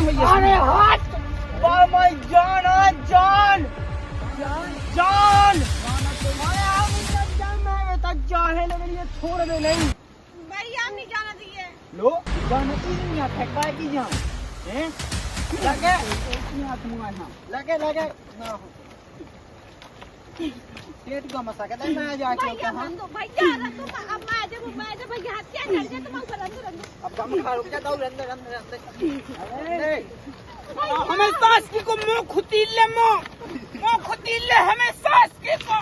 भैया। अरे हट, माय जान जान जान अरे हम तक जाना है, तक जाहे लगे ये छोड़ दे नहीं भैया हम नहीं जाना चाहिए। लो जाना की नहीं है, ठेका की जान हैं लगे इतनी हाथ मुंह है लगे लगे ना हो पेट का मसा कहता है मैं जाके भैया रन दो, भैया रन दो। अब मैं जब भैया हाथ क्या कर दिया तुम ऊपर रन दो। अब कम खा रुक जा दो रंदे रंदे रंदे हमें सास की को मुंह खुतीले मुंह खुतीले हमें सास की को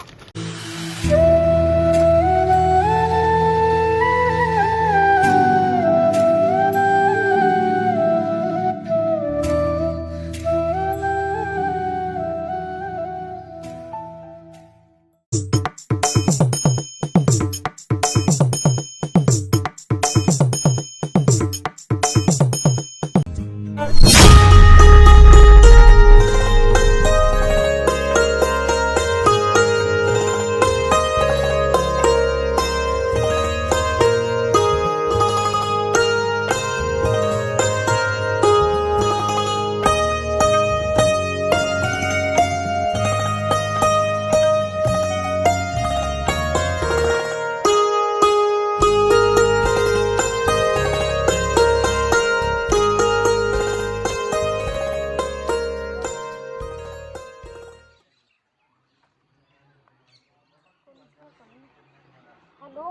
हेलो,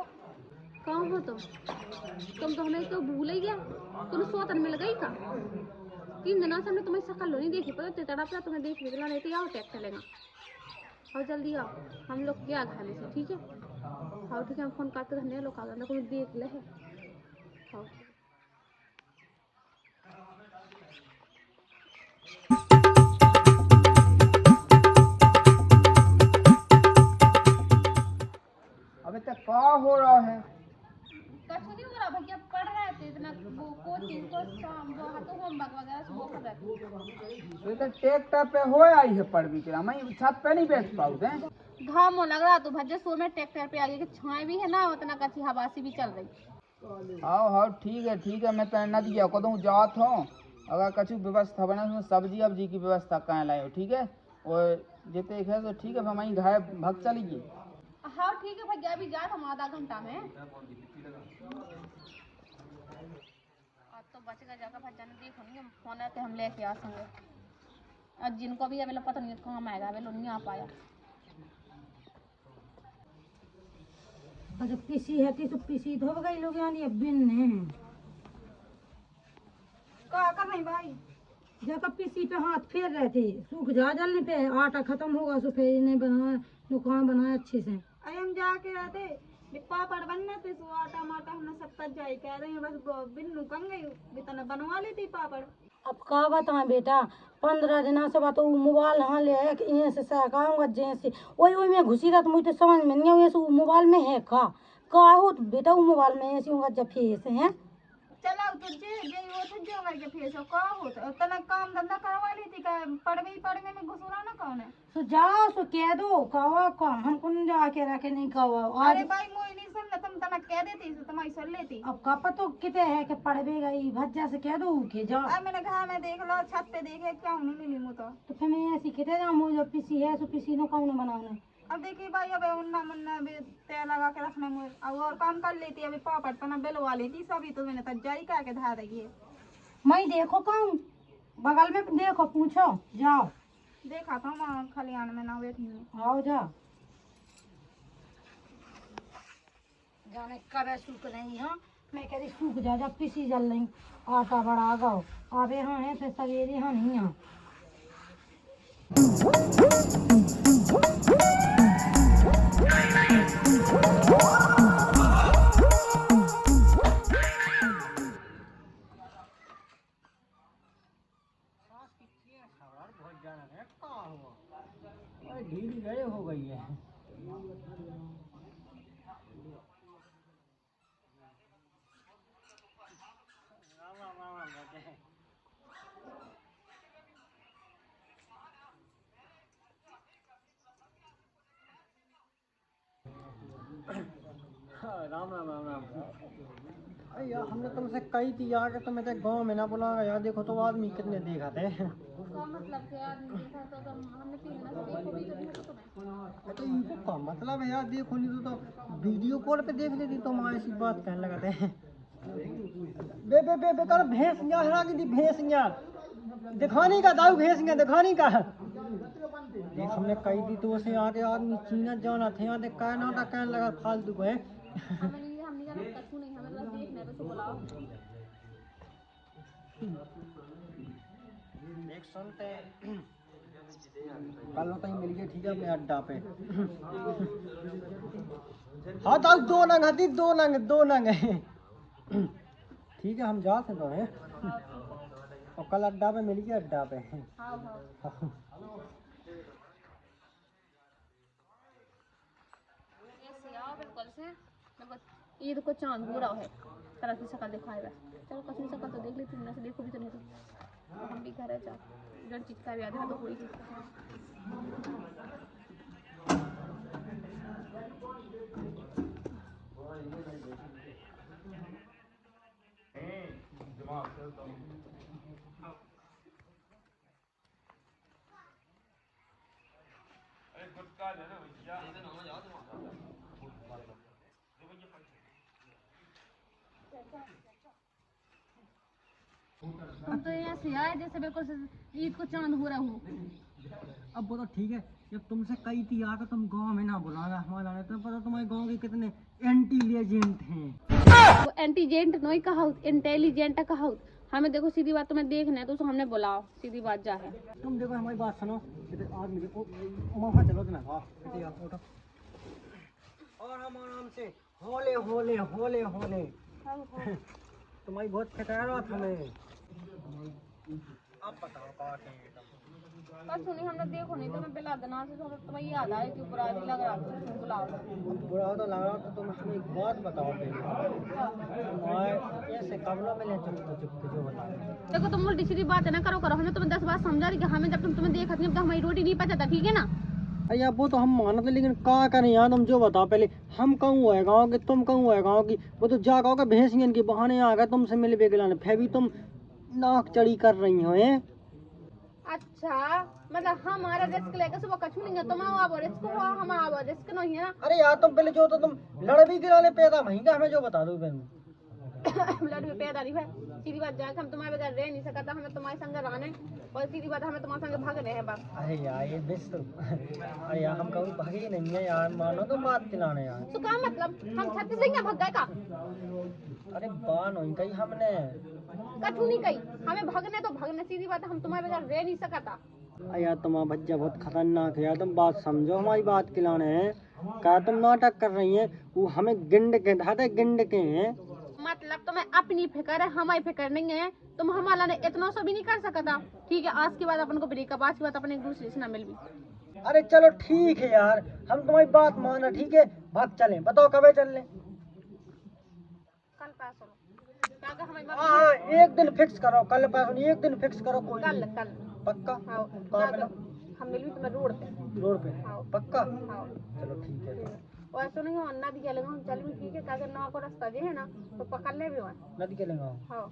कहाँ हो तुम तो हमें तो भूल ही गया। तुम सोतन में लगाई का 3 दिनों से हमने तुम्हें शकल नहीं देखी, पता तेरा पे तुम्हें देख निकला नहीं तो आओ टैक्स चलेगा। और जल्दी आओ, हम लोग क्या खाने से ठीक है। हाँ ठीक है, हम फोन करते रहने लोग आ कोई देख ले है। हाँ अबे तक क्या हो रहा है? कुछ नहीं हो रहा भैया, पढ़ रहे थे इतना वो कोचिंग को शाम जो है तो होमवर्क वगैरह सब वो कर रहे थे। तो ट्रैक्टर पे हो आई है पढ़ भी करा मैं छत पे नहीं बैठ पाऊँ दे घाम लग रहा तो भज्जे सो में ट्रैक्टर पे आगे की छाए भी है ना, उतना कच्ची हवासी भी चल रही। हाँ ठीक है मैं तो नदिया को दूँ जात हूँ अगर कछु व्यवस्था बने उसमें सब्जी अब्जी की व्यवस्था कहाँ लाए हो ठीक है। और जितने है तो ठीक है फिर वहीं घर भग चलिए। हाँ ठीक है भैया, अभी जा हम आधा घंटा में। आज तो बच गया जगह भज्जा ने देखो नहीं फोन है हम लेके आ संगे। आज जिनको भी अवेला पता नहीं काम आएगा अवेला नहीं आ पाया। जब पीसी है तो पीसी धो गई लोग यानी अब बिन ने क्या कर रही भाई? जब पीसी पे हाथ फेर रहे थे सूख जा जलने पे आटा खत्म होगा सो फिर इन्हें बनाया दुकान बनाया अच्छे से। अरे हम जाके रहते पापड़ बनने थे सो आटा माटा हमने सब कर जाए कह रहे हैं बस बिन्नू कन गई बितना बनवा लेती पापड़। अब का बताएं बेटा 15 दिन से बात मोबाइल हाँ ले है कि से सहकाऊंगा जैसे वही वही में घुसी रहा तो मुझे समझ में नहीं आई मोबाइल में है का हो तो बेटा वो मोबाइल में ऐसे होगा जब फेस है चला तो जे वो तो जो करके फेस हो का हो तो तना काम धंधा करवा ली थी का पढ़ने में घुसरा ना कौन है। तो जाओ सो कह दो कवा का हमको जाके रखे नहीं कवा अरे भाई मोई नहीं सुन तुम तना कह देती तो तुम्हारी सुन लेती। अब का पतो किते है कि पढ़वे गई भज्जा से कह दो के जाओ। अब मैंने कहा मैं देख लो छत पे देखे क्या नहीं मिली मुझे तो फिर मैं ऐसी किते जाऊँ जो पीसी है सो पीसी नो कौन बनाऊने। अब देखिए भाई अब उन्ना मुन्ना भी तेल लगा के रखने में अब और काम कर लेती अभी पापड़ तना बेलवा लेती सभी तो मैंने तजारी करके धा रही है। मैं देखो कहूँ बगल में देखो पूछो जाओ देखा था मैं खलियान में ना बैठी हूँ। आओ जाओ जाने करे सूख नहीं हाँ मैं कह रही सूख जा जब पीसी जल नहीं आटा बड़ा गाओ आवे हाँ है फिर सवेरे हाँ नहीं हाँ ढीली गए हो गई है। राम राम राम राम। अरे यार हमने तुमसे कही थी यार कि तुम्हें गांव में ना बुलाऊंगा यार, देखो तो आदमी कितने देखा थे। का मतलब क्या आदमी देखा तो हमने 3 दिनों से देखो भी तो नहीं तो तुम्हें। तो इनको क्या मतलब है यार, देखो नहीं तो वीडियो कॉल पे देख लेती तुम, ऐसी बात कहने लगा थे। बे बे बे बेकार भैंसियाँ हरा की थी, भैंसियाँ दिखाने का दाऊ, भैंसियाँ दिखाने का। देख हमने कही थी तो उसे आगे आदमी चीना जाना थे, यहाँ देख कहना था, कहने लगा फालतू को है। हमने जाना कछु नहीं, हमें बस देखना है तो बुलाओ। देख सुनते कल तो ही मिल गए, ठीक है अपने अड्डा पे। हाँ तो 2 नंग हती, 2 नंग है। ठीक है हम जाते तो है, और कल अड्डा पे मिल गए, अड्डा पे। हाँ हाँ ऐसे आओ बिल्कुल से बिल्कुल। ये देखो चांद हो रहा है, तरह की शक्ल दिखाएगा। चलो कसम शक्ल तो देख लेती हूँ, से देखो भी तो नहीं तो हम भी घर है जा जड़ चीज का भी आदमी तो कोई हम तो ऐसे आए जैसे बिल्कुल ईद को चांद हो रहा हूँ। अब वो तो ठीक है, जब तुमसे कही थी आकर तुम गांव में ना बुलाना हमारा, नहीं तो पता तुम्हारे गांव के कितने इंटेलिजेंट हैं। वो एंटीजेंट नहीं कहा, इंटेलिजेंट कहा। हमें देखो सीधी बात तुम्हें देखना है तो हमने बुलाओ, सीधी बात जा है। तुम देखो हमारी बात सुनो, आदमी देखो वहाँ चलो ना, और हम आराम से होले होले होले होले। तुम्हारी बहुत फिक्र हमें। अब बताओ बस सुनी हमने देखो नहीं तो मैं बिला देना से तो तुम्हें याद आया कि बुरा नहीं लग रहा था, बुलाओ। बुरा तो लग रहा तो तुम हमें एक बात बताओ पहले, ऐसे कमरों में ले चुप जो बताओ। देखो तुम उल्टी सीधी बात है ना करो हमें तुम्हें 10 बार समझा रही कि हमें जब तुम्हें देखा नहीं तो हमारी रोटी नहीं पचाता, ठीक है ना। अरे वो तो हम माना थे, लेकिन कहाँ का नहीं यार, तुम जो बताओ पहले, हम कहूँ हुआ है गाँव के, तुम कहूँ हुआ है गाँव की, वो तो जा कहो भैंसियन के बहाने आ गए तुमसे मिल बेगलाने, फिर भी तुम नाक चढ़ी कर रही हो हैं। अच्छा मतलब हमारा रिस्क लेकर सुबह कछु नहीं है, तुम्हारा रिस्क हुआ हमारा रिस्क नहीं है ना। अरे यार तुम पहले जो तो तुम लड़ भी गिराने पैदा महंगा, हमें जो बता दो बहन। लड़ भी पैदा नहीं है, सीधी बात जाकर हम तुम्हारे बगैर रह नहीं सकता, हमें तुम्हारे संग रहने और सीधी बात हमें तुम्हारे संग भाग रहे हैं बस। अरे यार ये बेस्ट, अरे यार हम कभी भागे ही नहीं है यार, मानो तो बात दिलाने यार। तो क्या मतलब हम छत्तीसगढ़ भाग गए का? अरे बान हो कही हमने कछु नहीं कही, हमें भागने तो भागने, सीधी बात हम तुम्हारे बगैर रह नहीं सकता। यार तुम्हारा भज्जा बहुत खतरनाक है यार, तुम बात समझो, हमारी बात खिलाने हैं क्या तुम नाटक कर रही हैं, वो हमें गिंड के धाते गिंड के हैं। मतलब तुम्हें अपनी फिक्र है, हमारी फिक्र नहीं है, तुम हमारा ने इतना सा भी नहीं कर सकता। ठीक है आज के बाद अपन को ब्रेकअप, आज के बाद अपन एक दूसरे से ना मिल भी। अरे चलो ठीक है यार, हम तुम्हारी बात माना, ठीक है भाग चलें, बताओ कब चल लें। कल पैसों हाँ एक दिन फिक्स करो, कल पैसों एक दिन फिक्स करो, कोई कल कल पक्का। हाँ हम मिल भी तुम्हें रोड पे, रोड पे हाँ पक्का। हाँ चलो ठीक है, और ऐसा नहीं हो नदी के लगा हम चल भी ठीक है, अगर ना को रास्ता जे है ना तो पकड़ ले भी नदी के लेंगे हाँ।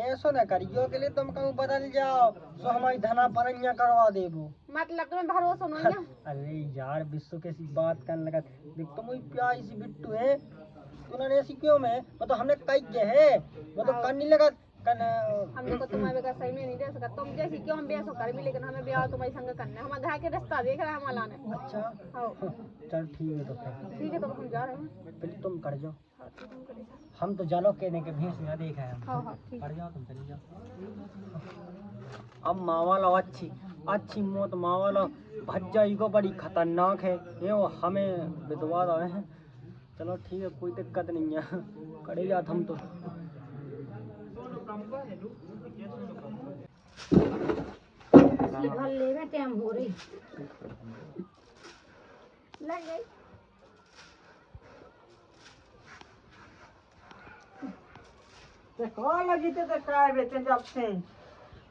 ऐसो न करियो के लिए तुम कहूँ बदल जाओ, सो हमारी धना परैया करवा देबो। मतलब तुम्हें भरोसा नहीं है। अरे यार विश्व कैसी बात करने लगा, देख तुम वही प्यारी सी बिट्टू है, उन्होंने ऐसी क्यों में, वो तो हमने कही है, वो तो करने लगा हम देखो तुम्हारे बगैर सही में नहीं दे सकता, तुम जैसी क्यों हम बेसो कर भी, लेकिन हमें ब्याह तुम्हारी संग करना है, हमारे घर के रास्ता देख रहा है हमारा ने। अच्छा हाँ चल ठीक है, तो फिर ठीक है तो हम जा रहे हैं। फिर तुम कर जाओ, हाँ, ठीक है, हम कर देंगे। हम तो जानो कहने के भैंस यहाँ देखा है, हाँ हाँ ठीक कर जाओ तुम चली जाओ। अब मावा लो अच्छी अच्छी मौत, मावा लो भज्जा को बड़ी खतरनाक है ये, वो हमें विधवा रहे हैं। चलो ठीक है कोई दिक्कत नहीं है, करे जात हम तो। घर लेवे टाइम हो रही लग गई। कहाँ लगी थे काय बेचे जब से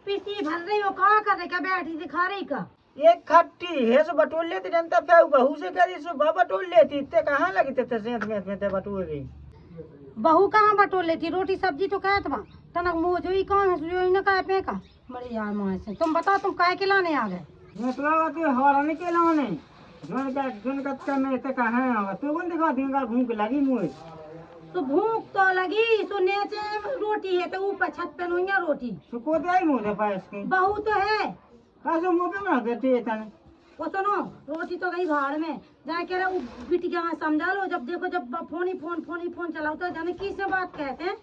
पीसी भर रही हो, कहाँ कर रही, क्या बैठी दिखा रही का? एक खट्टी है सो बटोल लेती जनता पे बहू से करी सो बटोल लेती ते कहाँ लगी थे सेंध में ते बटोल गई। बहू कहाँ बटोर लेती रोटी सब्जी तो कहत बा तनक मुँह जो ही कहाँ है जो ही न कहे पे का बड़े यार माँ से तुम बताओ तुम काहे के लाने आ गए मतलब के हराने के लाने जोन का में ते कहां है तो कौन देखा दिन का भूख लगी मुझे तो भूख तो लगी तो नीचे रोटी है तो ऊपर छत पे नोइया रोटी सुको दे आई मुझे पास के बहू तो है कासो मुंह पे बना देते है तने वो सुनो रोटी तो गई भाड़ में जाए कह रहा बिटिया समझा लो जब देखो जब फोन ही फोन चलाओ तो जाने किससे बात कहते हैं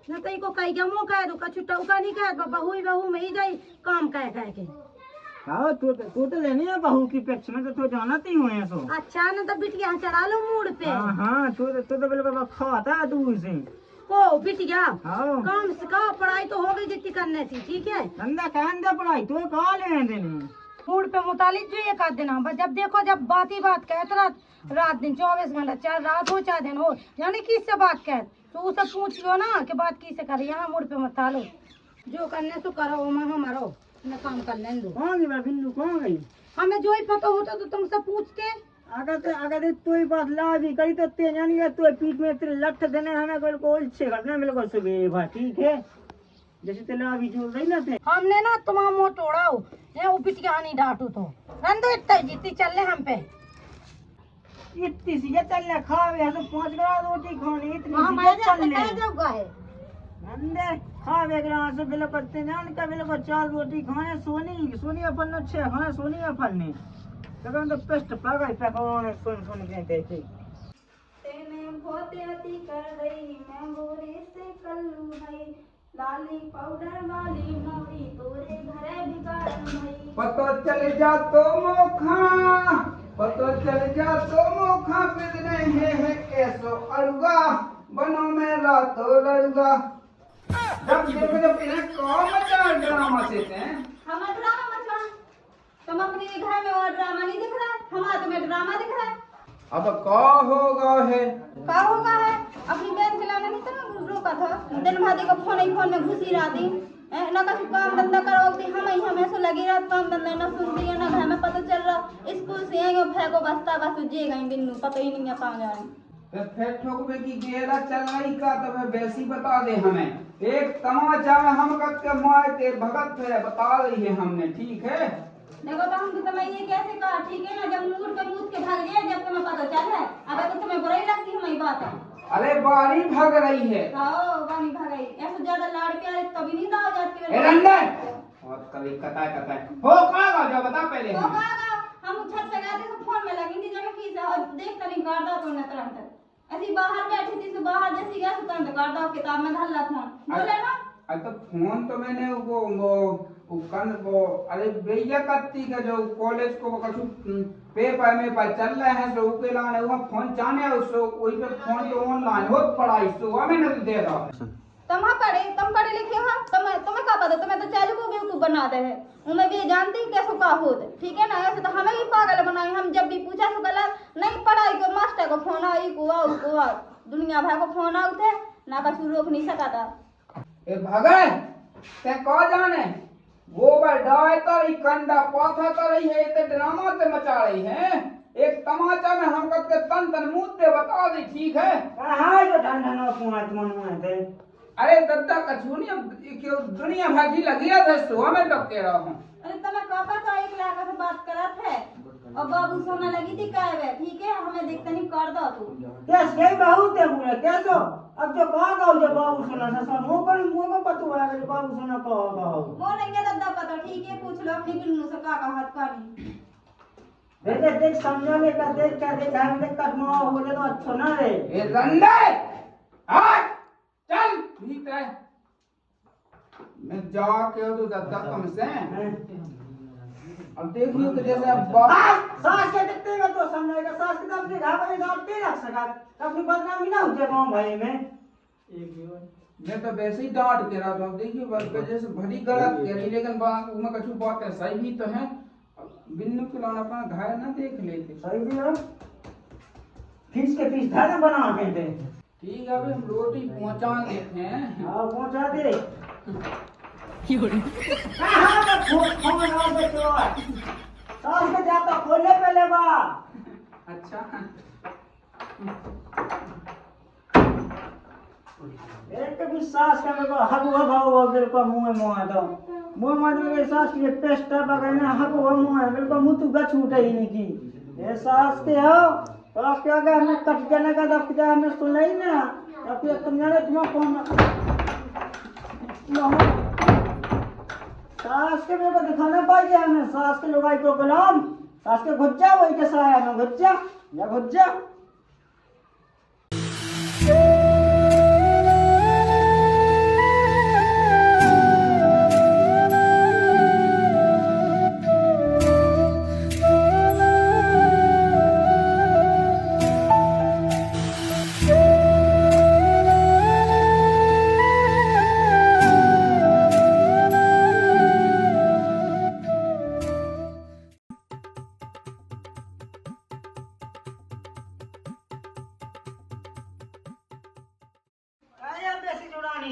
न तो इको कही मुँह कह दो कछु टौका नहीं कह बहू ही बहू में ही जाई काम कह के हाँ तू तो लेनी है बहू की पेक्ष में तो जानती हूँ ऐसो अच्छा न तो बिटिया चढ़ा लो मूड पे हाँ तू तो बिल्कुल खाता है तू उसे को बिटिया हाँ काम सिखाओ पढ़ाई तो हो गई जितनी करने थी ठीक है धंधा कहन दे पढ़ाई तू कहा ले देनी मूड पे मुतालिक जो एक आध दिन हम जब देखो जब बात ही बात कहत रात दिन 24 घंटा चाहे रात हो चाहे दिन हो यानी किससे बात कह तो उसे पूछ लो ना कि बात किससे करे यहाँ मूड पे मत लो जो करने तो करो हमारो न काम कर लें दो कौन गई बिन्नू कौन गई हमें जो ही पता होता तो तुमसे पूछते अगर तू ही बात ला भी करी तो ते जानी है तू पीठ में तेरे लठ देने हमें कोई को उलझे करने मेरे को सुबह भाई ठीक है जैसे तेरे अभी जो रही ना थे हमने ना तुम्हारा मुँह तोड़ाओ है वो पिटिया नहीं डांटू तो रंदो इतना जीती चल हम पे इतनी सी चल ले खावे तो 5 ग्राम रोटी खानी इतनी सी चल ले अंदर खावे ग्राम से बिल करते ना उनका बिल को 4 रोटी खाए सोनी अपन ने 6 खाए सोनी अपन ने तो पेस्ट पगाई पे कौन सुन के देखे तेने बहुत अति कर रही मैं गोरे से कल्लू है लाली पाउडर वाली मोरी तोरे घरे बिगाड़न भई पतो चल जा तो मोखा बिदने है कैसो अड़ुआ बनो में रातो लड़ुआ जब इन्हें कौन मचा ड्रामा से हैं हम ड्रामा मचा तुम अपने घर में और ड्रामा नहीं दिख रहा हमारा तुम्हें ड्रामा दिख रहा है अब का होगा है अपनी बहन खिलाना नहीं तो रोका था दिन भर देखो फोन में घुसी रहती ना कभी काम धंधा करोगी हम ऐसे लगी रात काम धंधा ना सुनती है ना घर में पता चल रहा स्कूल से आएंगे भाई को बस्ता बस जे गई बिन्नू पता ही नहीं है कहाँ जा रही तो फिर ठोकबे की गेरा चल रही का तो वैसी बता दे हमें एक तमाचा में हम कब के मार के भगत है बता रही है हमने ठीक है देखो तो हम तुम्हें ये कैसे कहा ठीक है ना जब मूड के भाग जाए जब तुम्हें पता चल है अगर तो तुम्हें बुराई लगती है हमारी बात है अरे बारी भाग रही है बानी भाग गई ऐसे ज्यादा लाड़ प्यार कभी नहीं था जाती ए रंजन बहुत कभी कताय हो कहां जा बता पहले हो कहां हम छत पे गए थे तो फोन में लगी थी जगह की से और देख नहीं कर दो तो न तुरंत ऐसी बाहर बैठी थी बाहर जैसी गया तुरंत कर दो किताब में धल्ला फोन बोले ना अरे तो फोन तो मैंने वो अरे भैया कत्ती का जो कॉलेज को कछु पेपर में पर चल रहे हैं सो के लाने वो फोन जाने उसको वही पे फोन तो ऑनलाइन हो पढ़ाई तो हमें नहीं दे रहा तुम पढ़े लिखे हो तुम्हें क्या पता तुम्हें तो चालू को बेवकूफ बना दे है मैं भी जानती हूँ कैसे का होत ठीक है ना ऐसे तो हमें भी पागल बनाई हम जब भी पूछा तो गलत नहीं पढ़ाई को मास्टर को फोन आई को दुनिया भर को फोन आउते ना कछु रोक नहीं सका था ए भगत ते को जाने गोबर डाय तरी कंडा पाथा तरी है ते ड्रामा ते मचा रही है एक तमाचा में हम कब के तन मुद्दे बता दी ठीक है कहां जो ठंडा पुआत मन थे अरे दद्दा कछु नहीं क्यों दुनिया भाजी लगी है सो हमें तब कह रहा हूं अरे तुम्हें कापा तो 1 लाख से बात करा थे और बाबू सोना लगी थी काहे ठीक है हमें देखते नहीं कर दो तू कैस गई बहुत है पूरा कैसो अब जो कहा गाओ जो बाबू सोना सा मुंह में पतू है कि बाबू सोना कहा गाओ वो नहीं दद्दा पता ठीक है पूछ लो अपनी बिन्नू से का हाथ पानी देख समझा ले का देख हम देख कटमा हो ले तो अच्छा ना रे ए रंडे हट चल भीतर मैं जाके तो दद्दा कम से अब देखियो कि जैसे सास के देखते हैं तो समझेगा सास के दम से घाव में डाल के रख सका अपनी बदनामी ना हो जाए गांव भाई में मैं तो वैसे ही डांट के रहा था देखिए बस जैसे भली गलत कह रही लेकिन उनमें कछु बात है सही भी तो है बिन्नू के लाना अपना घायल ना देख लेते सही भी है फीस के पीस धाने बना के दे ठीक है अभी हम रोटी पहुंचा देते हैं हां पहुंचा दे हां फोन आ दे तो सास के जाता खोले पहले बा अच्छा एक भी सास का मेरे को हगुआ भाव मेरे को मुंह में मुआ दो मुंह में मेरे सास के पेस्ट बगैर ना हगुआ मुंह है मेरे को मुंह तू गछ उठे ही नहीं की ये सास के हो सास के आगे हमने कट जाने का दब किया हमने सुना ही ना अब ये तुम जाने तुम्हारा फोन सास के मेरे को दिखाना पाइए हमें सास के लुगाई को गुलाम सास के घुज्जा वही कैसा है ना घुज्जा या घुज्जा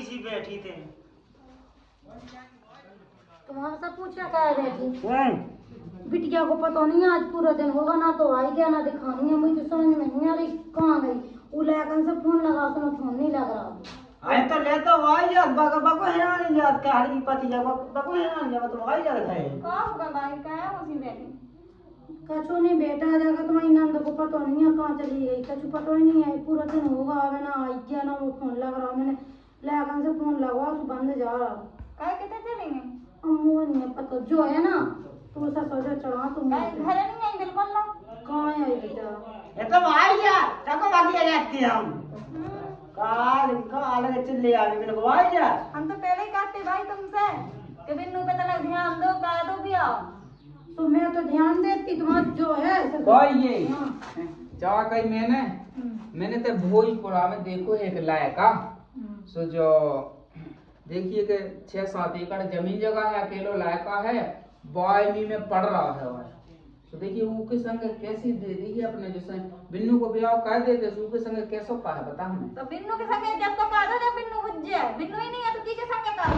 सी बैठी थे तुम हमसे पूछा क्या है बेटी बिटिया को पता नहीं आज पूरा दिन होगा ना तो आई गया ना दिखानी है मुझे समझ में नहीं आ रही कहाँ गई वो लेकिन से फोन लगा तो फोन नहीं लग रहा आए तो ले तो आई जा बको बको है नहीं जात का हरी पति जा बको है नहीं जा तो आई जा है का होगा भाई का है उसी बैठी कछु नहीं बेटा जाकर तुम्हारी नंद को पता नहीं है कहाँ चली गई कछु पता ही नहीं है पूरा दिन होगा आवे ना आई गया ना वो फोन लग रहा मैंने लेकिन से फोन लगवा तो बंद जा रहा काय कितने चलेंगे अम्मू नहीं पता जो है ना तो उसे सोचा चढ़ा तुम काय घर नहीं आई बिल्कुल ना कहाँ आई बेटा ये तो आई जा तको बाकी आ जाती हम काल के चिल्ले आ गए मेरे को आई जा हम तो पहले ही कहते भाई तुमसे कि बिन्नू पे तक ध्यान दो कह दो भी आओ तो मैं तो ध्यान देती तुम्हारा जो है भाई ये जा कही मैंने तो भोजपुरा में देखो एक लायका सो जो देखिए कि 6-7 एकड़ जमीन जगह है अकेलो लायका है बायमी में पड़ रहा है वह तो देखिए वो के संग कैसी दे दी है अपने जैसे बिन्नू को ब्याह कर देते तो के संग कैसे पा है बता हमें तो बिन्नू के संगे जब तक आ जब बिन्नू हुज्जे बिन्नू ही नहीं है तो की के संगे का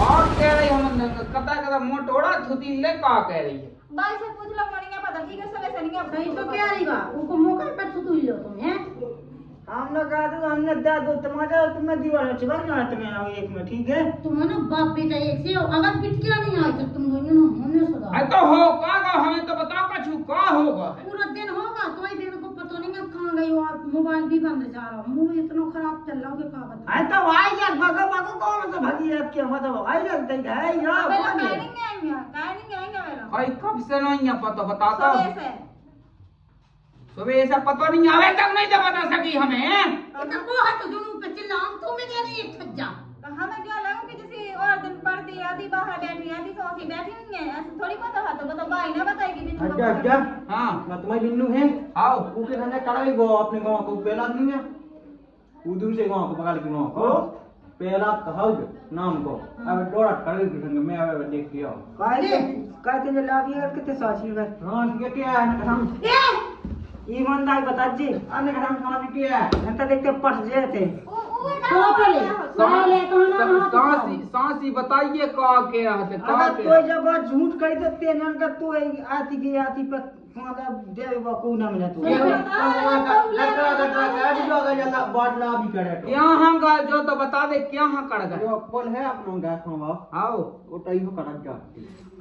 और कह रही हम कता मोटोड़ा धुती ले का कह रही है भाई से पूछ लो मणिया पता की के संगे से नहीं सही तो क्या रही बा उनको मौका पे छुतु लो तुम हैं हमने कहा था हमने दे दो टमाटर तुम्हें दीवार में चिपक जाना तुम्हें एक में ठीक है तुम है ना बाप बेटा एक से अगर बिटिया नहीं आई तो तुम दोनों ना होने सदा अरे तो हो का हमें तो बता कछु का होगा पूरा दिन होगा तो ही दिन को पता नहीं मैं कहाँ गई और मोबाइल भी बंद जा रहा मुंह इतना खराब चल रहा है क्या बता अरे तो आई जा बको बको कौन सा भगी जात के मतलब आई लगता है या पहले काय नहीं आएंगे पहले भाई कब से नहीं है पता बताता सुबह से सुबह ऐसा पता नहीं आवे तक नहीं तो बता सकी हमें तो वो है तो दोनों पे चिल्लाऊं तो मैं नहीं एक ठज्जा हमें क्या लगा कि जैसे और दिन पढ़ती आधी बाहर बैठी आधी सोती बैठी हुई है ऐसे थोड़ी पता है तो भाई ना बताएगी बिन्नू अच्छा क्या हाँ मैं तुम्हारी बिन्नू है आओ ऊके धंधे कड़ाई गो अपने गांव को पहला नहीं है वो दूसरे गांव को पकड़ के गांव को पहला कहो नाम को अब डोरा कड़ाई के संग मैं अब देख लिया कहते जे लाभी है कितने साची है हां ये क्या है हम ईमानदार बता जी अन्य का हम समझ के है हम तो देखते पट जे थे तो चले पहले तो ना सांसी बताइए का के रहते का अगर कोई जब झूठ कह देते न का तो आती की आती पर का दे बकू ना मिला तो बाटला भी करे यहाँ का जो तो बता दे क्या हाँ कर गए जो पल है अपना गैस में आओ वो तई हो कर जा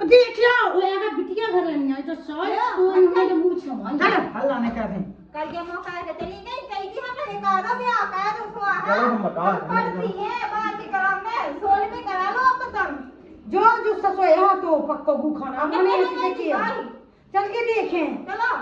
देखियो वो अगर बिटिया घर नहीं आई तो सॉय तो उन्होंने जो मुंह छमाई चल हल्ला नहीं कहते कल के मौका है चली गई कल की हमने कहा था भी आ कहा तो सो चलो हम बता पढ़ती है बात ही करा में सोल में करा लो अब तुम जो जो ससोया तो पक्को गु खाना हमने ऐसे देखिए चल के देखें चलो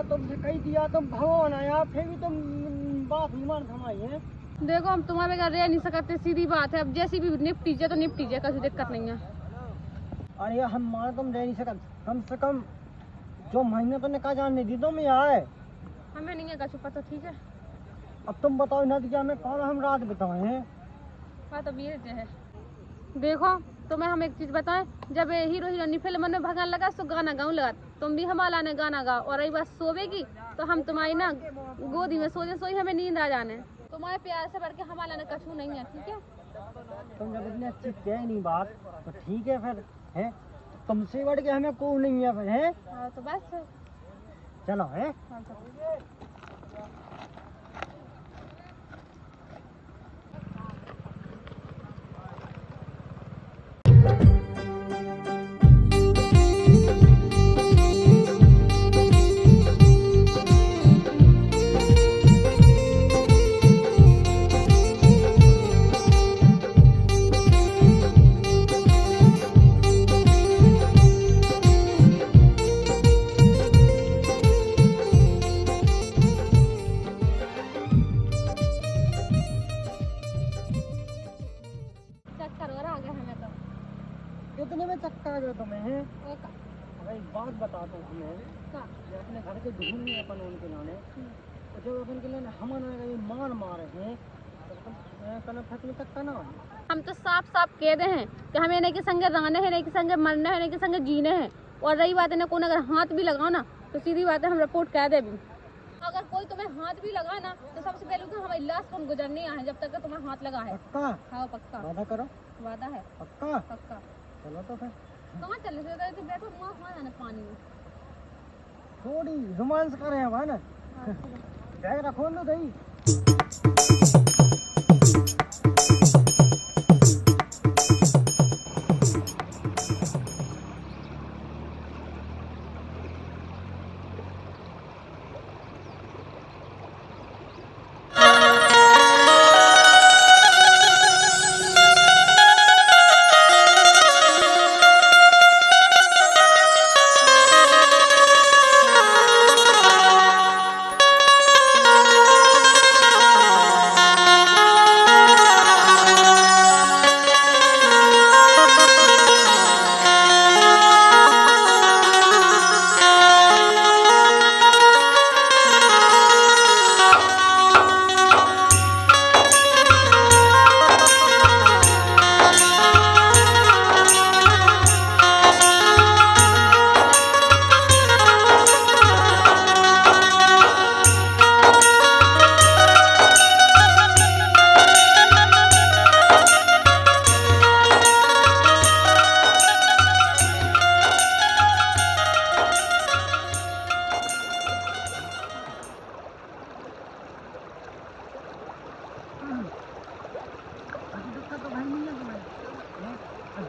तुमसे कही दिया तुम भगवान आया फिर भी तुम बाप ईमान थमाई है देखो हम तुम्हारे बगैर रह नहीं सकते, सीधी बात है। अब जैसी भी निपटी जाए तो निपटी जाए, कोई दिक्कत नहीं है। अरे यार हमारा तुम रह नहीं सकत, कम से कम जो महीने तो निकाह जानने दी तुम यहाँ है। हमें नहीं है कछु पता, ठीक है। अब तुम बताओ नदिया में कौन हम रात बिताए हैं। बात अब ये है, देखो तुम्हें हम एक चीज बताएं, जब हीरो हीरोइन फिल्म में भगन लगा तो गाना गाऊं लगा, तुम भी हमारा ने गाना गाओ। और रही बात सोवे की, तो हम तुम्हारी ना गोदी में सो सोई हमें नींद आ जाने। तुम्हारे प्यार से बढ़ के हमारा ने कछु नहीं है, ठीक है। तुम जब इतनी अच्छी कह नहीं बात तो ठीक है फिर है, तुमसे बढ़ के हमें कोई नहीं है फिर है। हाँ तो बस चलो है। हाँ, तो। चक्कर और आ गया हमें तो। इतने में चक्कर आ गया तुम्हें है। वो का अरे एक बात बता दो हमें, का जो अपने घर के ढूंढ नहीं अपन उनके लाने, तो जब अपन के लाने हम ये मान मारे हैं तो तुम कल फट में चक्कर ना हो। हम तो साफ साफ कह रहे हैं कि हमें नहीं के संगे रहने हैं, नहीं के संगे मरने हैं, नहीं के संगे जीने हैं। और रही बात है ना, कोई अगर हाथ भी लगाओ ना तो सीधी बात है हम रिपोर्ट कह दे भी। अगर कोई तुम्हें हाथ भी लगा ना तो सबसे पहले तो हमारी लाश कौन गुजरनी है जब तक तुम्हें हाथ लगा है। पक्का हाँ पक्का वादा करो। वादा है पक्का पक्का। चलो तो फिर कहाँ चले थे तो बैठो वहाँ जाना पानी में। थोड़ी रोमांस करें अब है ना। बैग रखो ना दही।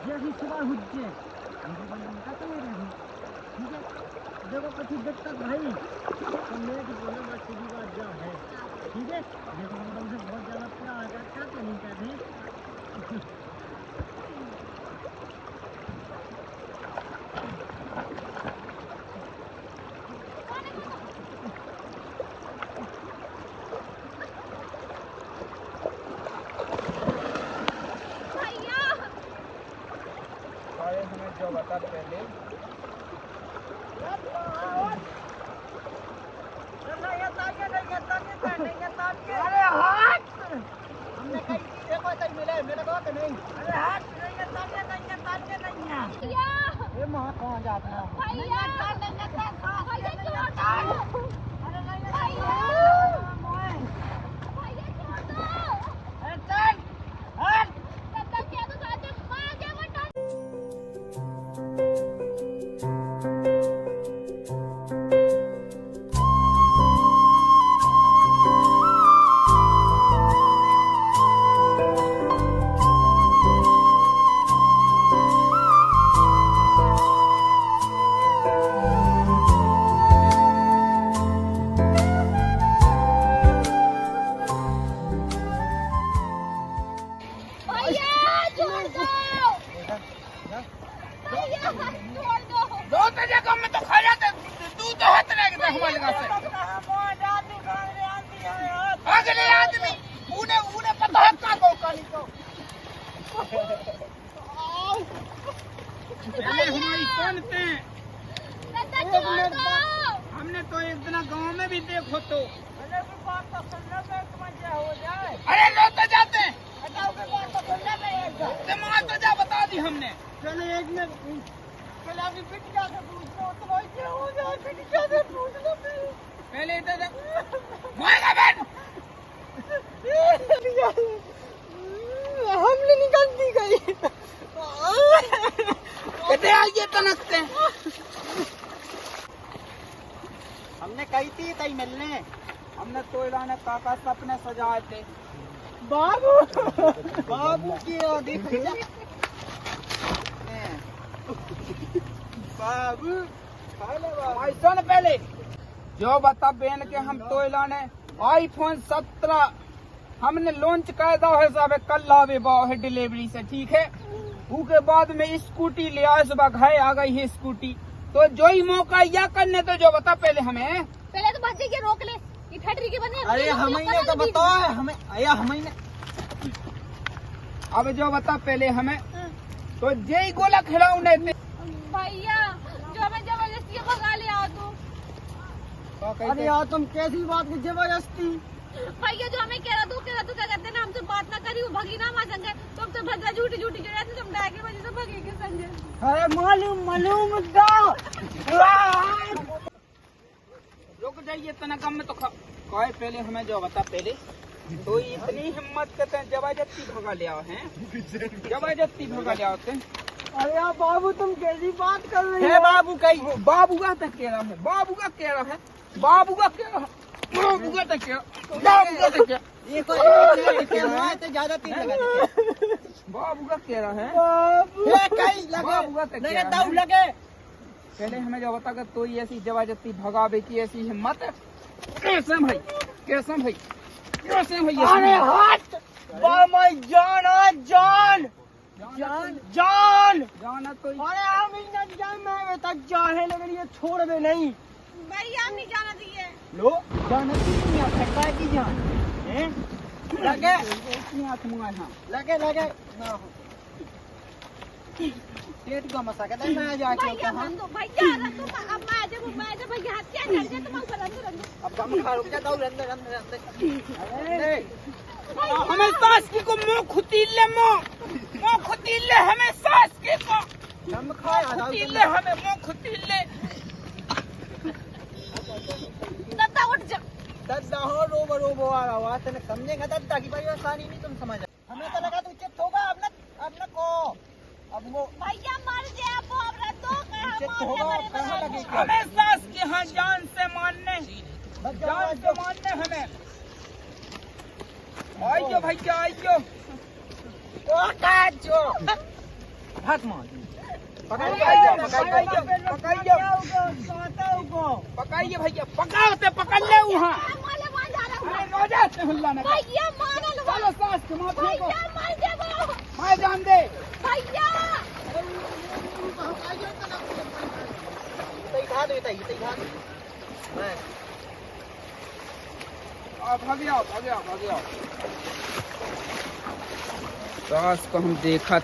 जैसी सुबह हुज्जे ठीक है। देखो कथी दिक्कत भाई तो मैं तो बोला बस सीधी बात जा है ठीक है। देखो हम तुमसे बहुत ज़्यादा प्यार करते तो नहीं कहते। जो बता पहले अरे हाथ हमने कई चीजें को तक मिले मेरे को तो नहीं। अरे हाथ नहीं है ताने नहीं है ये मां कहां जाता है भैया अरे नहीं भैया छोड़ दो अरे चल हट तब तक क्या तो साथ में आगे मत। अगले आदमी पहले हमारी सुनते हैं। हमने तो एक दिन गांव में भी देखो तो अरे लो तो जाते हैं दिमाग तो जा बता दी हमने। चलो एक मिनट पहले अभी बिटिया से पूछो तो भाई क्या हो जाए बिटिया से पूछ लो पहले इधर मारेगा बहन हमने निकाल दी गई इधर आइए तनकते हैं। हमने कही थी तई मिलने हमने तो इलाने काका सपने सजाए थे। बाबू बाबू की देखो बाबू भाई सुन पहले जो बता बेन के हम तो इलाने iPhone 17 हमने लॉन्च कर दा है साहब कल लावे बाव है डिलीवरी से ठीक है। उसके बाद में स्कूटी ले आए सुबह घर आ गई है स्कूटी तो जो ही मौका या करने तो जो बता पहले हमें पहले तो बच्चे के रोक ले ये फैक्ट्री के बने अरे हमें तो बताओ हमें अया हमें अब जो बता पहले हमें तो जय गोला खिलाऊ नहीं थे भैया जो हमें जबरदस्ती भगा ले आओ तो अरे यार तुम कैसी बात की जबरदस्ती भैया जो हमें कह रहा तू क्या कहते ना हमसे बात ना करी वो भगी ना हमारे संगे तुम तो भद्रा झूठी झूठी जो रहते तुम डाय के वजह से भगे के संगे। अरे मालूम मालूम दो रुक जाइए तना कम में तो कहे पहले हमें जो बता पहले तो इतनी हिम्मत करते हैं जबरदस्ती भगा ले आओ हैं जबरदस्ती भगा ले आओ हैं। अरे यार बाबू तुम कैसी बात कर रहे हो बाबू कही बाबू का तक कह रहा है बाबू का कह रहा है बाबू का कह रहा है बाबू का तक बाबू का तक ये तो ज्यादा तीन लगा बाबू का कह रहा है बाबू कहीं बाबू का तक लगे दाऊ लगे पहले हमें जो बता कर तो ऐसी जबरदस्ती भगावे की ऐसी हिम्मत कैसे भाई कैसे भाई कैसे भाई अरे हाथ माय जान जान जान जान जाना तो अरे हम इतना जान में तक जाने लगे ये छोड़ दे नहीं भैया हम नहीं जाना दिए लो जाने की नहीं है फटका की जान हैं लगे हाथ मुआ हाँ लगे लगे ना हो पेट का मसा कहता है मैं जाके भैया बंदो भैया रंदो अब मैं जब भैया हाथ क्या कर दे तुम रंदो अब हम खा रुक जा दाऊ अंदर अंदर अंदर अरे हमें सास की को मुंह खुतीले मुंह खुतीले हमें सास की को हम खाए खुतीले हमें मुंह खुतीले दत्ता उठ जा दद्दा हो रोबो रोबो आ रहा है तने समझेगा दद्दा की परेशानी नहीं तुम समझ हमें तो लगा तू चित होगा अब न को अब वो भैया मर जाए अब रंदो चित होगा कहां लगेगा हमें सास की हाँ जान से मानने हमें आइयो भैया आइयो ओ काजो हाथ मार पकाइए भैया पकाओ पकड़ ले वहाँ रोजा से हुल्ला न भैया मारल चलो सास के माथे को भैया मर जाबो मैं जान दे भैया तई खा दे भाग जाओ सास को हम देखा